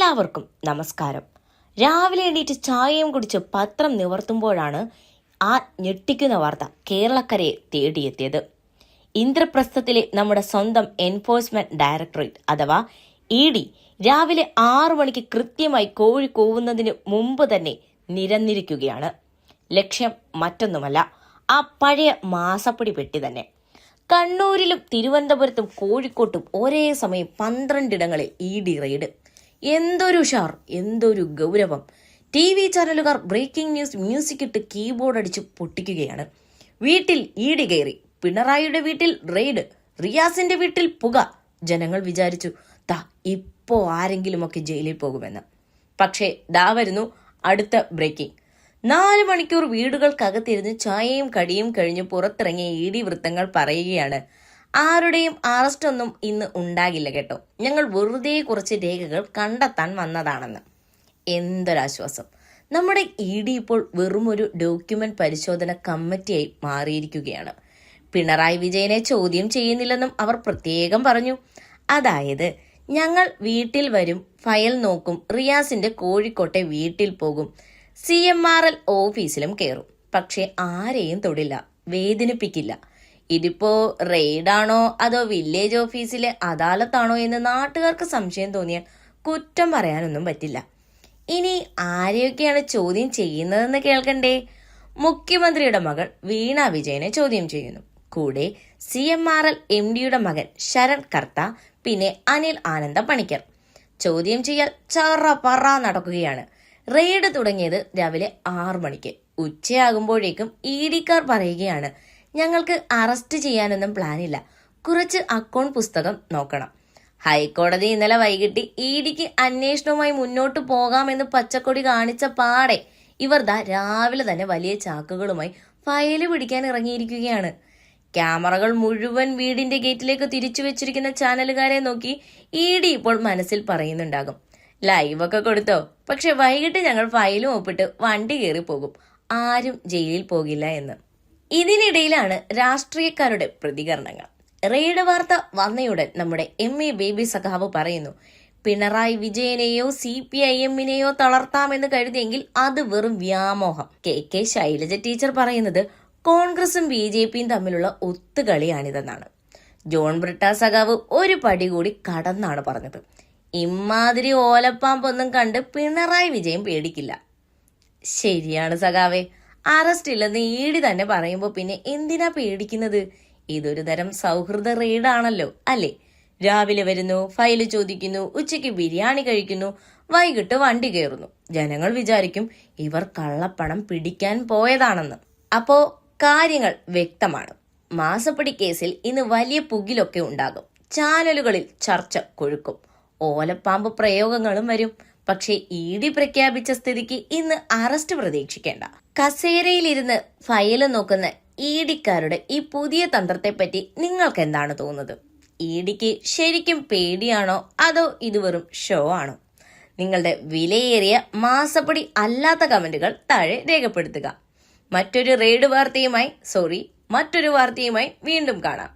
എല്ലാവർക്കും നമസ്കാരം. രാവിലെ എണീറ്റ് ചായയും കുടിച്ച് പത്രം നിവർത്തുമ്പോഴാണ് ആ ഞെട്ടിക്കുന്ന വാർത്ത കേരളക്കരയെ തേടിയെത്തിയത്. ഇന്ദ്രപ്രസ്ഥത്തിലെ നമ്മുടെ സ്വന്തം എൻഫോഴ്സ്മെന്റ് ഡയറക്ടറേറ്റ് അഥവാ ED രാവിലെ 6 മണിക്ക് കൃത്യമായി കോഴി കൂവുന്നതിന് മുമ്പ് തന്നെ നിരന്നിരിക്കുകയാണ്. ലക്ഷ്യം മറ്റൊന്നുമല്ല, ആ പഴയ മാസപ്പടി പെട്ടി തന്നെ. കണ്ണൂരിലും തിരുവനന്തപുരത്തും കോഴിക്കോട്ടും ഒരേ സമയം 12 ഇടങ്ങളിൽ ED റെയ്ഡ്. എന്തൊരു ഉഷാർ, എന്തൊരു ഗൗരവം! TV ചാനലുകാർ ബ്രേക്കിംഗ് ന്യൂസ് മ്യൂസിക് ഇട്ട് കീബോർഡ് അടിച്ച് പൊട്ടിക്കുകയാണ്. വീട്ടിൽ ED കയറി, പിണറായിയുടെ വീട്ടിൽ റെയ്ഡ്, റിയാസിന്റെ വീട്ടിൽ പുക. ജനങ്ങൾ വിചാരിച്ചു ഇപ്പോ ആരെങ്കിലുമൊക്കെ ജയിലിൽ പോകുമെന്ന്. പക്ഷേ ദാ വരുന്നു അടുത്ത ബ്രേക്കിംഗ്. 4 മണിക്കൂർ വീടുകൾക്കകത്തിരുന്ന് ചായയും കടിയും കഴിഞ്ഞ് പുറത്തിറങ്ങിയ ED വൃത്തങ്ങൾ പറയുകയാണ്, ആരുടെയും അറസ്റ്റ് ഒന്നും ഇന്ന് ഉണ്ടാകില്ല കേട്ടോ, ഞങ്ങൾ വെറുതെ കുറച്ച് രേഖകൾ കണ്ടെത്താൻ വന്നതാണെന്ന്. എന്തൊരാശ്വാസം! നമ്മുടെ ED ഇപ്പോൾ വെറും ഒരു ഡോക്യുമെന്റ് പരിശോധന കമ്മിറ്റിയായി മാറിയിരിക്കുകയാണ്. പിണറായി വിജയനെ ചോദ്യം ചെയ്യുന്നില്ലെന്നും അവർ പ്രത്യേകം പറഞ്ഞു. അതായത്, ഞങ്ങൾ വീട്ടിൽ വരും, ഫയൽ നോക്കും, റിയാസിന്റെ കോഴിക്കോട്ടെ വീട്ടിൽ പോകും, CMRL ഓഫീസിലും കയറും, പക്ഷെ ആരെയും തൊടില്ല, വേദനിപ്പിക്കില്ല. ഇതിപ്പോ റെയ്ഡാണോ അതോ വില്ലേജ് ഓഫീസിലെ അദാലത്താണോ എന്ന് നാട്ടുകാർക്ക് സംശയം തോന്നിയാൽ കുറ്റം പറയാനൊന്നും പറ്റില്ല. ഇനി ആരെയൊക്കെയാണ് ചോദ്യം ചെയ്യുന്നതെന്ന് കേൾക്കണ്ടേ? മുഖ്യമന്ത്രിയുടെ മകൾ വീണ വിജയനെ ചോദ്യം ചെയ്യുന്നു. കൂടെ CMRL MDയുടെ മകൻ ശരൺ കർത്ത, പിന്നെ അനിൽ ആനന്ദ പണിക്കർ. ചോദ്യം ചെയ്യൽ ചറ നടക്കുകയാണ്. റെയ്ഡ് തുടങ്ങിയത് രാവിലെ 6 മണിക്ക്. ഉച്ചയാകുമ്പോഴേക്കും EDക്കാർ പറയുകയാണ്, ഞങ്ങൾക്ക് അറസ്റ്റ് ചെയ്യാനൊന്നും പ്ലാനില്ല, കുറച്ച് അക്കൗണ്ട് പുസ്തകം നോക്കണം. ഹൈക്കോടതി ഇന്നലെ വൈകിട്ട് EDക്ക് അന്വേഷണവുമായി മുന്നോട്ട് പോകാമെന്ന് പച്ചക്കൊടി കാണിച്ച പാടെ ഇവർ രാവിലെ തന്നെ വലിയ ചാക്കുകളുമായി ഫയല് പിടിക്കാൻ ഇറങ്ങിയിരിക്കുകയാണ്. ക്യാമറകൾ മുഴുവൻ വീടിന്റെ ഗേറ്റിലേക്ക് തിരിച്ചു വെച്ചിരിക്കുന്ന ചാനലുകാരെ നോക്കി ED ഇപ്പോൾ മനസ്സിൽ പറയുന്നുണ്ടാകും, ലൈവൊക്കെ കൊടുത്തോ, പക്ഷെ വൈകിട്ട് ഞങ്ങൾ ഫയലും ഒപ്പിട്ട് വണ്ടി കയറി പോകും, ആരും ജയിലിൽ പോകില്ല എന്ന്. ഇതിനിടയിലാണ് രാഷ്ട്രീയക്കാരുടെ പ്രതികരണങ്ങൾ. റെയ്ഡ് വാർത്ത വന്നയുടൻ നമ്മുടെ MA ബേബി സഖാവ് പറയുന്നു, പിണറായി വിജയനെയോ CPIMനെയോ തളർത്താമെന്ന് കരുതിയെങ്കിൽ അത് വെറും വ്യാമോഹം. KK ശൈലജ ടീച്ചർ പറയുന്നത് കോൺഗ്രസും BJPയും തമ്മിലുള്ള ഒത്തുകളിയാണിതെന്നാണ്. ജോൺ ബ്രിട്ട സഖാവ് ഒരു പടി കൂടി കടന്നാണ് പറഞ്ഞത്, ഇമ്മാതിരി ഓലപ്പാമ്പൊന്നും കണ്ട് പിണറായി വിജയൻ പേടിക്കില്ല. ശരിയാണ് സഖാവേ, അറസ്റ്റ് ഇല്ലെന്ന് ED തന്നെ പറയുമ്പോൾ പിന്നെ എന്തിനാ പേടിക്കുന്നത്? ഇതൊരു തരം സൗഹൃദ റെയ്ഡാണല്ലോ അല്ലേ? രാവിലെ വരുന്നു, ഫയല് ചോദിക്കുന്നു, ഉച്ചയ്ക്ക് ബിരിയാണി കഴിക്കുന്നു, വൈകിട്ട് വണ്ടി കയറുന്നു. ജനങ്ങൾ വിചാരിക്കും ഇവർ കള്ളപ്പണം പിടിക്കാൻ പോയതാണെന്ന്. അപ്പോ കാര്യങ്ങൾ വ്യക്തമാണ്. മാസപ്പടി കേസിൽ ഇന്ന് വലിയ പുകിലൊക്കെ ഉണ്ടാകും. ചാനലുകളിൽ ചർച്ച കൊഴുക്കും, ഓലപ്പാമ്പ് പ്രയോഗങ്ങളും വരും. പക്ഷേ ED പ്രഖ്യാപിച്ച സ്ഥിതിക്ക് ഇന്ന് അറസ്റ്റ് പ്രതീക്ഷിക്കേണ്ട. കസേരയിലിരുന്ന് ഫയല് നോക്കുന്ന EDക്കാരുടെ ഈ പുതിയ തന്ത്രത്തെപ്പറ്റി നിങ്ങൾക്ക് എന്താണ് തോന്നുന്നത്? EDക്ക് ശരിക്കും പേടിയാണോ അതോ ഇത് വെറും ഷോ ആണോ? നിങ്ങളുടെ വിലയേറിയ മാസപ്പടി അല്ലാത്ത കമന്റുകൾ താഴെ രേഖപ്പെടുത്തുക. മറ്റൊരു വാർത്തയുമായി വീണ്ടും കാണാം.